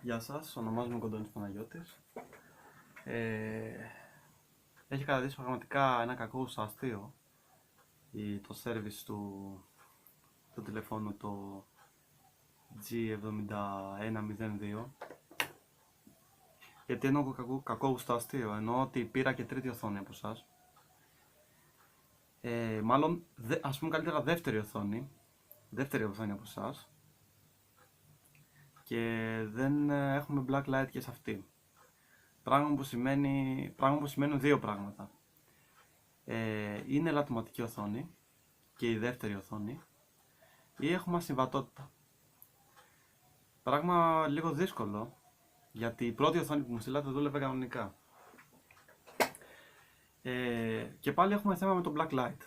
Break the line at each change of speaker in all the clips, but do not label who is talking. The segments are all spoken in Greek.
Γεια σας, ονομάζομαι Κοντώνης Παναγιώτης. Έχει καταδείξει πραγματικά ένα κακό αστείο το service του τηλεφώνου, το G7102. Γιατί εννοώ κακό αστείο, εννοώ ότι πήρα και τρίτη οθόνη από εσάς. Μάλλον, ας πούμε καλύτερα δεύτερη οθόνη από εσάς. Και δεν έχουμε blacklight και σε αυτή. Πράγμα που σημαίνουν δύο πράγματα. Είναι λατωματική οθόνη και η δεύτερη οθόνη, ή έχουμε ασυμβατότητα. Πράγμα λίγο δύσκολο, γιατί η πρώτη οθόνη που μου στείλατε δούλευε κανονικά. Και πάλι έχουμε θέμα με το blacklight.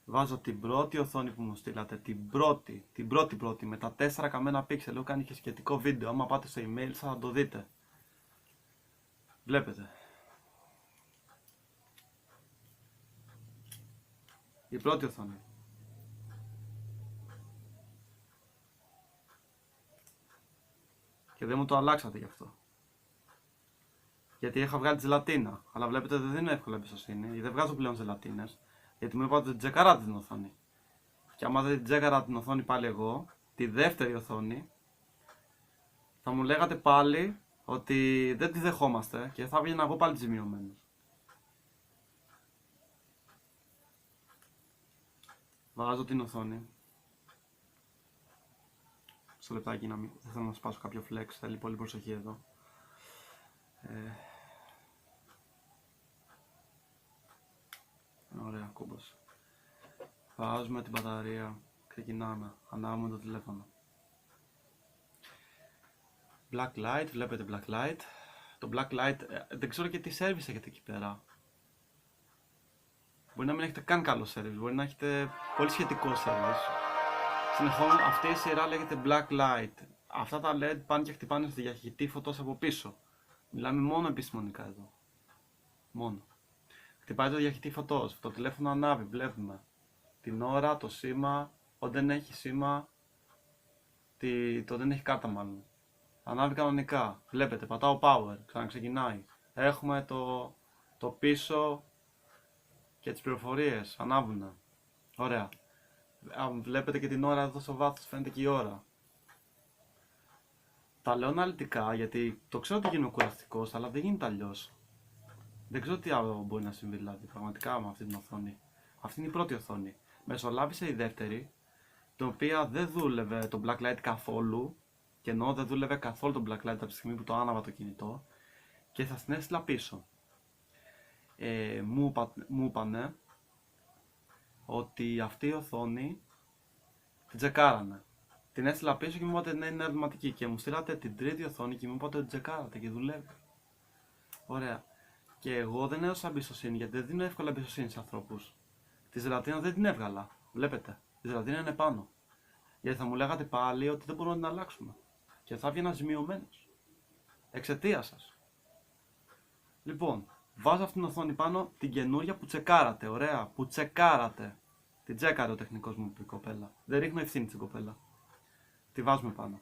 Βάζω την πρώτη οθόνη που μου στείλατε, την πρώτη με τα 4 καμένα πίξελ. Έχω κάνει και σχετικό βίντεο, άμα πάτε στο email θα το δείτε. Βλέπετε. Η πρώτη οθόνη. Και δεν μου το αλλάξατε γι' αυτό. Γιατί είχα βγάλει τη ζελατίνα. Αλλά βλέπετε δεν δίνω εύκολα εμπιστοσύνη. Δεν βγάζω πλέον ζελατίνες. Γιατί μου είπατε ότι τζεκαράτε την οθόνη. Και άμα δεν τζεκαράτε την οθόνη πάλι εγώ, τη δεύτερη οθόνη, θα μου λέγατε πάλι ότι δεν τη δεχόμαστε και θα βγαίνα εγώ πάλι ζημιωμένος. Βάζω την οθόνη. Στο λεπτάκι δεν θέλω να σπάσω κάποιο flex, θέλει πολύ προσοχή εδώ. Ωραία, κούμπος. Βάζουμε την μπαταρία, ξεκινάμε, ανάβουμε το τηλέφωνο. Black light, βλέπετε black light. Το black light, δεν ξέρω και τι service έχετε εκεί πέρα. Μπορεί να μην έχετε καν καλό service, μπορεί να έχετε πολύ σχετικό service. Συνεχώς αυτή η σειρά λέγεται black light. Αυτά τα LED πάνε και χτυπάνε στη διαχειτή φωτός από πίσω. Μιλάμε μόνο επιστημονικά εδώ. Μόνο. Χτυπάει το διαχειτή φωτός, το τηλέφωνο ανάβει, βλέπουμε την ώρα, το σήμα, όταν δεν έχει σήμα, το δεν έχει κάρτα μάλλον. Ανάβει κανονικά, βλέπετε, πατάω power, ξαναξεκινάει. Έχουμε το πίσω και τις πληροφορίες, ανάβουν. Ωραία. Βλέπετε και την ώρα εδώ στο βάθος, φαίνεται και η ώρα. Τα λέω αναλυτικά γιατί το ξέρω ότι γίνομαι κουραστικός, αλλά δεν γίνεται αλλιώς. Δεν ξέρω τι άλλο μπορεί να συμβεί δηλαδή, πραγματικά με αυτή την οθόνη. Αυτή είναι η πρώτη οθόνη. Μεσολάβησε η δεύτερη, την οποία δεν δούλευε το blacklight καθόλου. Και ενώ δεν δούλευε καθόλου το blacklight από τη στιγμή που το άναβα το κινητό. Και θα την έστειλα πίσω. Μου είπανε ότι αυτή η οθόνη την τσεκάρανε. Την έστειλα πίσω και μου είπατε ναι, είναι αρματική. Και μου στείλατε την τρίτη οθόνη και μου είπατε ότι τσεκάρατε και δουλεύει. Ωραία. Και εγώ δεν έδωσα εμπιστοσύνη γιατί δεν δίνω εύκολα εμπιστοσύνη σε ανθρώπους. Τη ζελατίνα δεν την έβγαλα. Βλέπετε. Η ζελατίνα είναι πάνω. Γιατί θα μου λέγατε πάλι ότι δεν μπορούμε να την αλλάξουμε. Και θα βγαίνα ζημιωμένος. Εξαιτίας σας. Λοιπόν, βάζω αυτήν την οθόνη πάνω την καινούρια που τσεκάρατε. Ωραία. Που τσεκάρατε. Την τσέκαρε ο τεχνικός μου η κοπέλα. Δεν ρίχνω ευθύνη στην κοπέλα. Τη βάζουμε πάνω.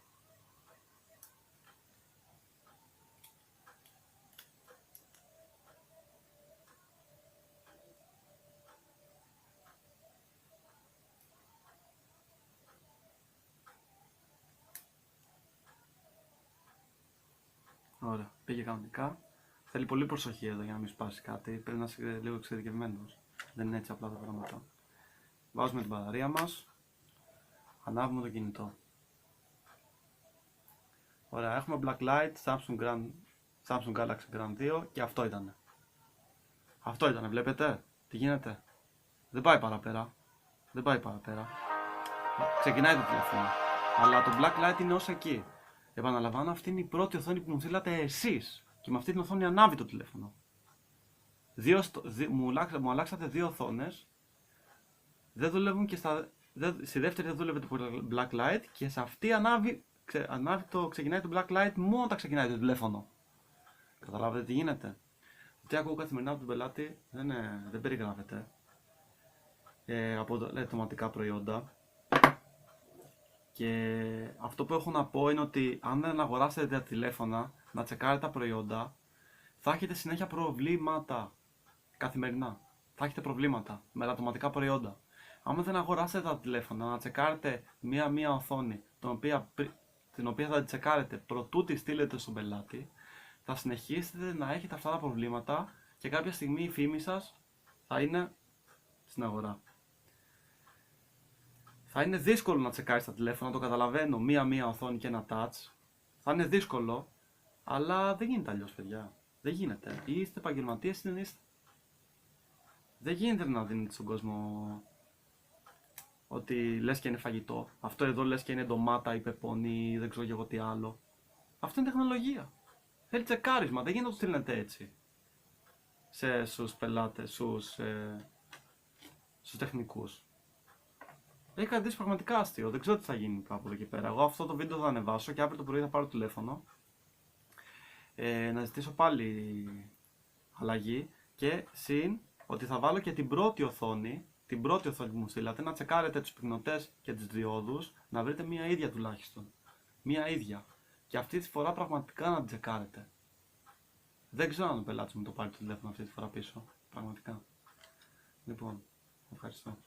Ωραία, πήγε κανονικά. Θέλει πολύ προσοχή εδώ για να μην σπάσει κάτι. Πρέπει να είσαι λίγο εξειδικευμένος. Δεν είναι έτσι απλά τα πράγματα. Βάζουμε την μπαταρία μας. Ανάβουμε το κινητό. Ωραία, έχουμε blacklight Samsung Galaxy Grand 2 και αυτό ήτανε. Αυτό ήτανε, βλέπετε. Τι γίνεται. Δεν πάει παραπέρα. Ξεκινάει το τηλέφωνο. Αλλά το blacklight είναι ως εκεί. Επαναλαμβάνω, αυτή είναι η πρώτη οθόνη που μου στείλατε εσείς. Και με αυτή την οθόνη ανάβει το τηλέφωνο. Μου αλλάξατε δύο οθόνες. Δεν δουλεύουν και στη δεύτερη δεν δούλευε το blacklight. Και σε αυτή ξεκινάει το blacklight μόνο όταν ξεκινάει το τηλέφωνο. Καταλάβετε τι γίνεται. Τι ακούω καθημερινά από τον πελάτη δεν περιγράφεται. Από λατωματικά προϊόντα. Και αυτό που έχω να πω είναι ότι αν δεν αγοράσετε τα τηλέφωνα, να τσεκάρετε τα προϊόντα, θα έχετε συνέχεια προβλήματα καθημερινά. Θα έχετε προβλήματα με ελαττωματικά προϊόντα. Αν δεν αγοράσετε τα τηλέφωνα, να τσεκάρετε μία-μία οθόνη, την οποία θα την τσεκάρετε προτού τη στείλετε στον πελάτη, θα συνεχίσετε να έχετε αυτά τα προβλήματα και κάποια στιγμή η φήμη σας θα είναι στην αγορά. Θα είναι δύσκολο να τσεκάρεις τα τηλέφωνα, το καταλαβαίνω, μία-μία οθόνη και ένα touch. Θα είναι δύσκολο, αλλά δεν γίνεται αλλιώς, παιδιά. Δεν γίνεται. Ή είστε επαγγελματίες ή δεν είστε. Δεν γίνεται να δίνετε στον κόσμο ότι λες και είναι φαγητό. Αυτό εδώ λες και είναι ντομάτα ή πεπόνι ή δεν ξέρω και εγώ τι άλλο. Αυτό είναι τεχνολογία. Θέλει τσεκάρισμα, δεν γίνεται να το στείλετε έτσι. Στους πελάτες, στους τεχνικούς. Έχει κρατήσει πραγματικά αστείο. Δεν ξέρω τι θα γίνει από εδώ και πέρα. Εγώ αυτό το βίντεο θα ανεβάσω και αύριο το πρωί θα πάρω τηλέφωνο. Να ζητήσω πάλι αλλαγή και συν ότι θα βάλω και την πρώτη οθόνη που μου στείλατε, να τσεκάρετε τους πυκνοτές και τις διόδους, να βρείτε μία ίδια τουλάχιστον. Μία ίδια. Και αυτή τη φορά πραγματικά να την τσεκάρετε. Δεν ξέρω αν ο πελάτης μου το πάρει το τηλέφωνο αυτή τη φορά πίσω. Πραγματικά. Λοιπόν, ευχαριστώ.